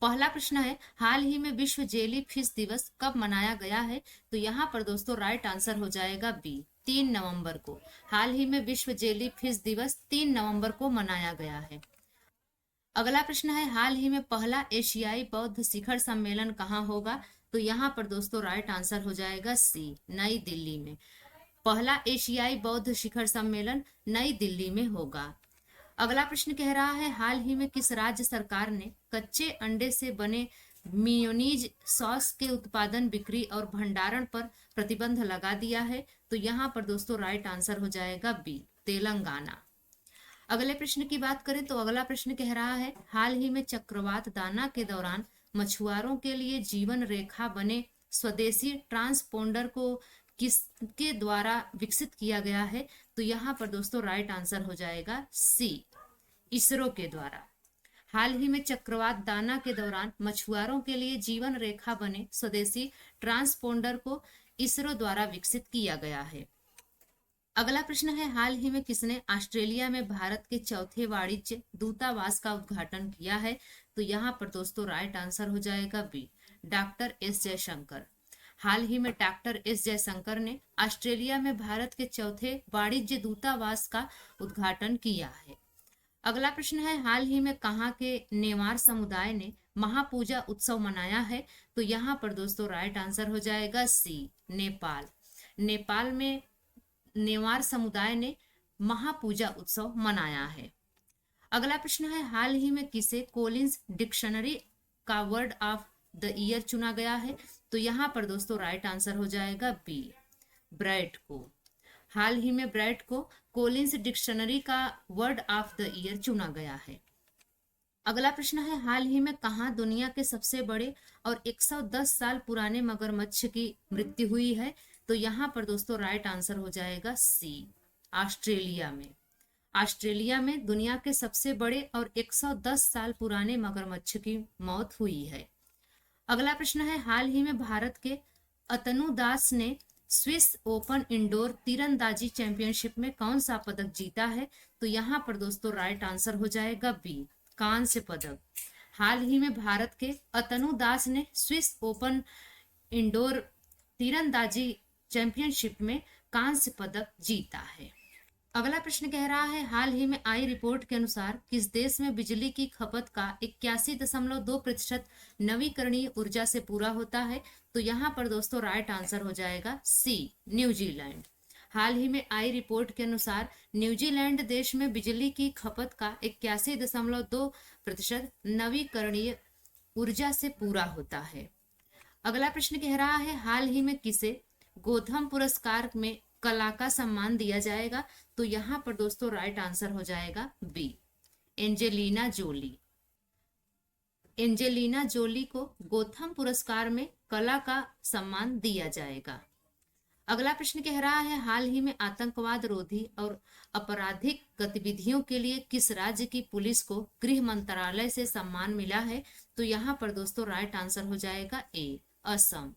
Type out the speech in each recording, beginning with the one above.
पहला प्रश्न है, हाल ही में विश्व जेली फिश दिवस कब मनाया गया है? तो यहाँ पर दोस्तों राइट आंसर हो जाएगा बी, 3 नवंबर को। हाल ही में विश्व जेली फिश दिवस 3 नवंबर को मनाया गया है। अगला प्रश्न है, हाल ही में पहला एशियाई बौद्ध शिखर सम्मेलन कहाँ होगा? तो यहाँ पर दोस्तों राइट आंसर हो जाएगा सी, नई दिल्ली में। पहला एशियाई बौद्ध शिखर सम्मेलन नई दिल्ली में होगा। अगला प्रश्न कह रहा है, हाल ही में किस राज्य सरकार ने कच्चे अंडे से बने मेयोनीज सॉस के उत्पादन, बिक्री और भंडारण पर प्रतिबंध लगा दिया है? तो यहाँ पर दोस्तों राइट आंसर हो जाएगा बी, तेलंगाना। अगले प्रश्न की बात करें तो अगला प्रश्न कह रहा है, हाल ही में चक्रवात दाना के दौरान मछुआरों के लिए जीवन रेखा बने स्वदेशी ट्रांसपोंडर को किसके द्वारा विकसित किया गया है? तो यहाँ पर दोस्तों राइट आंसर हो जाएगा सी, इसरो के द्वारा। हाल ही में चक्रवात दाना के दौरान मछुआरों के लिए जीवन रेखा बने स्वदेशी ट्रांसपोंडर को इसरो द्वारा विकसित किया गया है। अगला प्रश्न है, हाल ही में किसने ऑस्ट्रेलिया में भारत के चौथे वाणिज्य दूतावास का उद्घाटन किया है? तो यहाँ पर दोस्तों राइट आंसर हो जाएगा बी, डॉक्टर एस जयशंकर। हाल ही में डॉक्टर एस जयशंकर ने ऑस्ट्रेलिया में भारत के चौथे वाणिज्य दूतावास का उद्घाटन किया है। अगला प्रश्न है, हाल ही में कहाँ के नेवार समुदाय ने महापूजा उत्सव मनाया है? तो यहाँ पर दोस्तों राइट आंसर हो जाएगा सी, नेपाल। नेपाल में नेवार समुदाय ने महापूजा उत्सव मनाया है। अगला प्रश्न है, हाल ही में किसे कोलिंस डिक्शनरी का वर्ड ऑफ द ईयर चुना गया है? तो यहाँ पर दोस्तों राइट आंसर हो जाएगा बी, ब्राइट को। हाल ही में ब्राइट को कोलिंस डिक्शनरी का वर्ड ऑफ द ईयर चुना गया है। अगला प्रश्न है, हाल ही में कहाँ दुनिया के सबसे बड़े और 110 साल पुराने मगरमच्छ की मृत्यु हुई है? तो यहाँ पर दोस्तों राइट आंसर हो जाएगा सी, ऑस्ट्रेलिया में। ऑस्ट्रेलिया में दुनिया के सबसे बड़े और 110 साल पुराने मगरमच्छ की मौत हुई है। अगला प्रश्न है, हाल ही में भारत के अतनु दास ने स्विस ओपन इंडोर तीरंदाजी चैंपियनशिप में कौन सा पदक जीता है? तो यहाँ पर दोस्तों राइट आंसर हो जाएगा बी, कांस्य पदक। हाल ही में भारत के अतनु दास ने स्विस ओपन इंडोर तीरंदाजी चैंपियनशिप में कांस्य पदक जीता है। अगला प्रश्न कह रहा है, हाल ही में आई रिपोर्ट के अनुसार किस देश में बिजली की खपत का 81.2% नवीकरणीय ऊर्जा से पूरा होता है? तो यहाँ पर दोस्तों राइट आंसर हो जाएगा सी, न्यूजीलैंड। हाल ही में आई रिपोर्ट के अनुसार न्यूजीलैंड देश में बिजली की खपत का 81.2% नवीकरणीय ऊर्जा से पूरा होता है। अगला प्रश्न कह रहा है, हाल ही में किसे गोथम पुरस्कार में कला का सम्मान दिया जाएगा? तो यहाँ पर दोस्तों राइट आंसर हो जाएगा B, Angelina Jolie. Angelina Jolie को गोथम पुरस्कार में कला का सम्मान दिया जाएगा। अगला प्रश्न कह रहा है, हाल ही में आतंकवाद रोधी और आपराधिक गतिविधियों के लिए किस राज्य की पुलिस को गृह मंत्रालय से सम्मान मिला है? तो यहाँ पर दोस्तों राइट आंसर हो जाएगा ए, असम।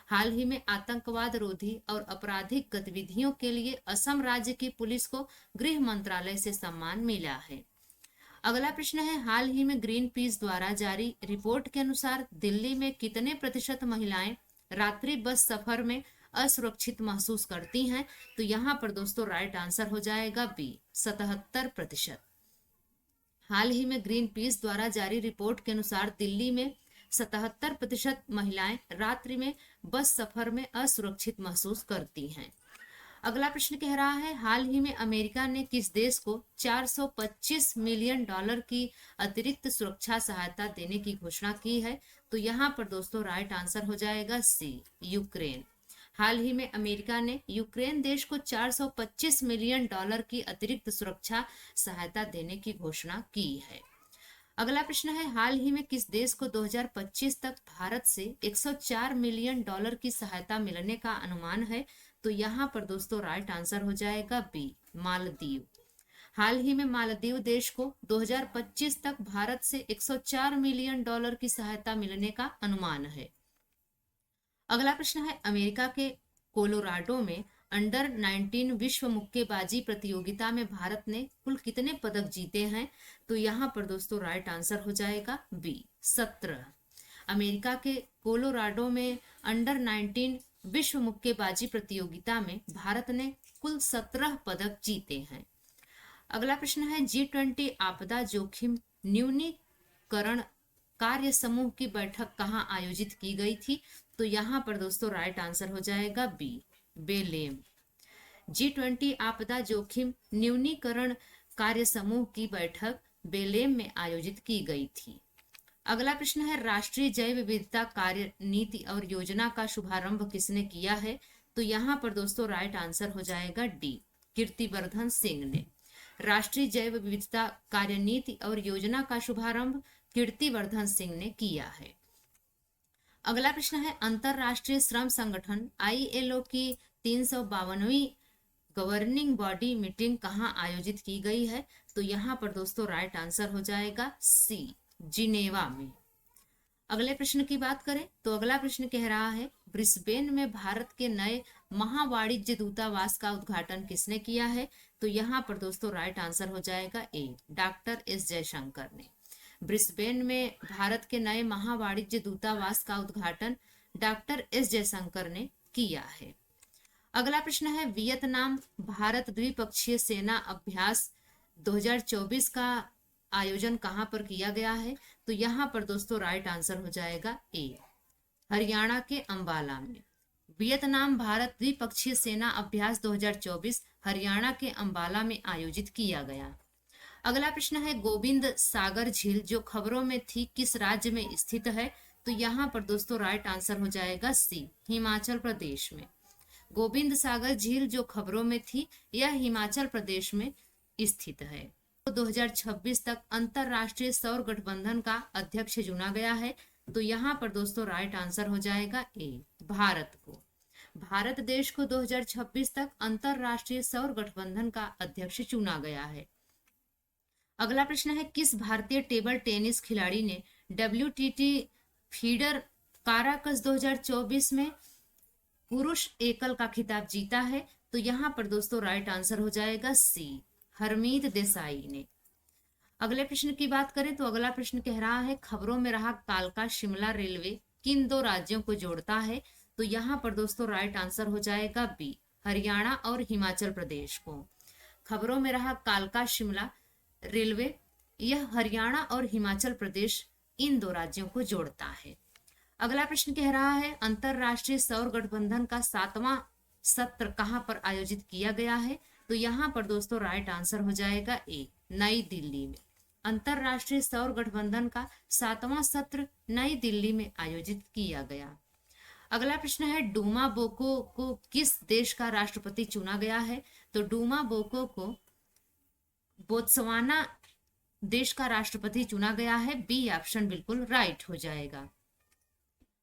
हाल ही में आतंकवाद रोधी और आपराधिक गतिविधियों के लिए असम राज्य की पुलिस को गृह मंत्रालय से सम्मान मिला है। अगला प्रश्न है, हाल ही में ग्रीन पीस द्वारा जारी रिपोर्ट के अनुसार दिल्ली में कितने प्रतिशत महिलाएं रात्रि बस सफर में असुरक्षित महसूस करती हैं? तो यहाँ पर दोस्तों राइट आंसर हो जाएगा बी, 77%। हाल ही में ग्रीन पीस द्वारा जारी रिपोर्ट के अनुसार दिल्ली में 77% महिलाएं रात्रि में बस सफर में असुरक्षित महसूस करती हैं। अगला प्रश्न कह रहा है, हाल ही में अमेरिका ने किस देश को $425 मिलियन की अतिरिक्त सुरक्षा सहायता देने की घोषणा की है? तो यहाँ पर दोस्तों राइट आंसर हो जाएगा सी, यूक्रेन। हाल ही में अमेरिका ने यूक्रेन देश को $425 मिलियन की अतिरिक्त सुरक्षा सहायता देने की घोषणा की है। अगला प्रश्न है, हाल ही में किस देश को 2025 तक भारत से $104 मिलियन की सहायता मिलने का अनुमान है? तो यहाँ पर दोस्तों राइट आंसर हो जाएगा बी, मालदीव। हाल ही में मालदीव देश को 2025 तक भारत से $104 मिलियन की सहायता मिलने का अनुमान है। अगला प्रश्न है, अमेरिका के कोलोराडो में अंडर 19 विश्व मुक्केबाजी प्रतियोगिता में भारत ने कुल कितने पदक जीते हैं? तो यहाँ पर दोस्तों राइट आंसर हो जाएगा बी, 17। अमेरिका के कोलोराडो में अंडर 19 विश्व मुक्केबाजी प्रतियोगिता में भारत ने कुल 17 पदक जीते हैं। अगला प्रश्न है G20 आपदा जोखिम न्यूनीकरण कार्य समूह की बैठक कहाँ आयोजित की गई थी? तो यहाँ पर दोस्तों राइट आंसर हो जाएगा बी, बेलेम। G20 आपदा जोखिम न्यूनीकरण कार्य समूह की बैठक बेलेम में आयोजित की गई थी। अगला प्रश्न है राष्ट्रीय जैव विविधता कार्य नीति और योजना का शुभारंभ किसने किया है? तो यहाँ पर दोस्तों राइट आंसर हो जाएगा डी, कीर्तिवर्धन सिंह ने। राष्ट्रीय जैव विविधता कार्य नीति और योजना का शुभारंभ कीर्तिवर्धन सिंह ने किया है। अगला प्रश्न है अंतरराष्ट्रीय श्रम संगठन ILO की 352वीं गवर्निंग बॉडी मीटिंग कहाँ आयोजित की गई है? तो यहाँ पर दोस्तों राइट आंसर हो जाएगा सी, जिनेवा में। अगले प्रश्न की बात करें तो अगला प्रश्न कह रहा है ब्रिस्बेन में भारत के नए महावाणिज्य दूतावास का उद्घाटन किसने किया है? तो यहाँ पर दोस्तों राइट आंसर हो जाएगा ए, डॉक्टर एस जयशंकर ने। ब्रिस्बेन में भारत के नए महावाणिज्य दूतावास का उद्घाटन डॉक्टर एस जयशंकर ने किया है। अगला प्रश्न है वियतनाम भारत द्विपक्षीय सेना अभ्यास 2024 का आयोजन कहाँ पर किया गया है? तो यहाँ पर दोस्तों राइट आंसर हो जाएगा ए, हरियाणा के अंबाला में। वियतनाम भारत द्विपक्षीय सेना अभ्यास 2024 हरियाणा के अंबाला में आयोजित किया गया। अगला प्रश्न है गोविंद सागर झील जो खबरों में थी किस राज्य में स्थित है? तो यहाँ पर दोस्तों राइट आंसर हो जाएगा सी, हिमाचल प्रदेश में। गोविंद सागर झील जो खबरों में थी यह हिमाचल प्रदेश में स्थित है। तो 2026 तक अंतरराष्ट्रीय सौर गठबंधन का अध्यक्ष चुना गया है। तो यहाँ पर दोस्तों राइट आंसर हो जाएगा ए, भारत को। भारत देश को 2026 तक अंतरराष्ट्रीय सौर गठबंधन का अध्यक्ष चुना गया है। अगला प्रश्न है किस भारतीय टेबल टेनिस खिलाड़ी ने WTT फीडर काराकस 2024 में पुरुष एकल का खिताब जीता है? तो यहाँ पर दोस्तों राइट आंसर हो जाएगा सी, हरमीत देसाई ने। अगले प्रश्न की बात करें तो अगला प्रश्न कह रहा है खबरों में रहा कालका शिमला रेलवे किन दो राज्यों को जोड़ता है? तो यहाँ पर दोस्तों राइट आंसर हो जाएगा बी, हरियाणा और हिमाचल प्रदेश को। खबरों में रहा कालका शिमला रेलवे यह हरियाणा और हिमाचल प्रदेश इन दो राज्यों को जोड़ता है। अगला प्रश्न कह रहा है अंतरराष्ट्रीय सौर गठबंधन का 7वां सत्र कहां पर आयोजित किया गया है? तो यहाँ पर दोस्तों राइट आंसर हो जाएगा ए, नई दिल्ली में। अंतरराष्ट्रीय सौर गठबंधन का 7वां सत्र नई दिल्ली में आयोजित किया गया। अगला प्रश्न है डूमा बोको को किस देश का राष्ट्रपति चुना गया है? तो डूमा बोको को बोत्सवाना देश का राष्ट्रपति चुना गया है। बी ऑप्शन बिल्कुल राइट हो जाएगा।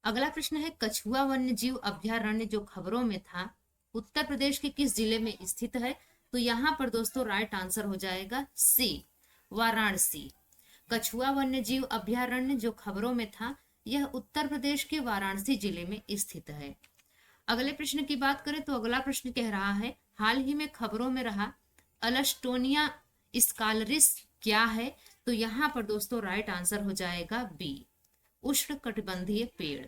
अगला प्रश्न है कछुआ वन्य जीव अभ्यारण्य जो खबरों में था उत्तर प्रदेश के किस जिले में स्थित है? तो यहाँ पर दोस्तों राइट आंसर हो जाएगा सी, वाराणसी। कछुआ वन्य जीव अभ्यारण्य जो खबरों में था यह उत्तर प्रदेश के वाराणसी जिले में स्थित है। अगले प्रश्न की बात करें तो अगला प्रश्न कह रहा है हाल ही में खबरों में रहा अल्स्टोनिया स्कालरिस क्या है? तो यहाँ पर दोस्तों राइट आंसर हो जाएगा बी, उष्णकटिबंधीय पेड़।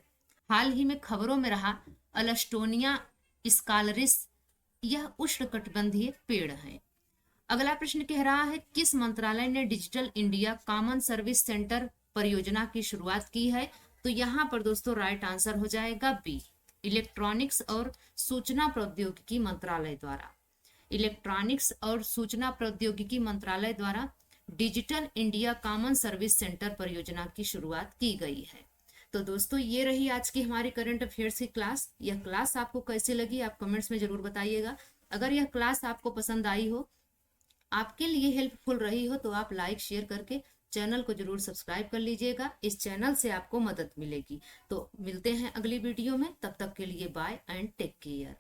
हाल ही में खबरों में रहा अल्स्टोनिया स्कालरिस यह उष्णकटिबंधीय पेड़ है। अगला प्रश्न कह रहा है किस मंत्रालय ने digital India common service centre परियोजना की शुरुआत की है? तो यहाँ पर दोस्तों राइट आंसर हो जाएगा बी, इलेक्ट्रॉनिक्स और सूचना प्रौद्योगिकी मंत्रालय द्वारा। इलेक्ट्रॉनिक्स और सूचना प्रौद्योगिकी मंत्रालय द्वारा digital India common service centre परियोजना की शुरुआत की गई है। तो दोस्तों ये रही आज की हमारी करंट अफेयर्स की क्लास। यह क्लास आपको कैसे लगी आप कमेंट्स में जरूर बताइएगा। अगर यह क्लास आपको पसंद आई हो, आपके लिए हेल्पफुल रही हो, तो आप लाइक शेयर करके चैनल को जरूर सब्सक्राइब कर लीजिएगा। इस चैनल से आपको मदद मिलेगी। तो मिलते हैं अगली वीडियो में, तब तक के लिए बाय एंड टेक केयर।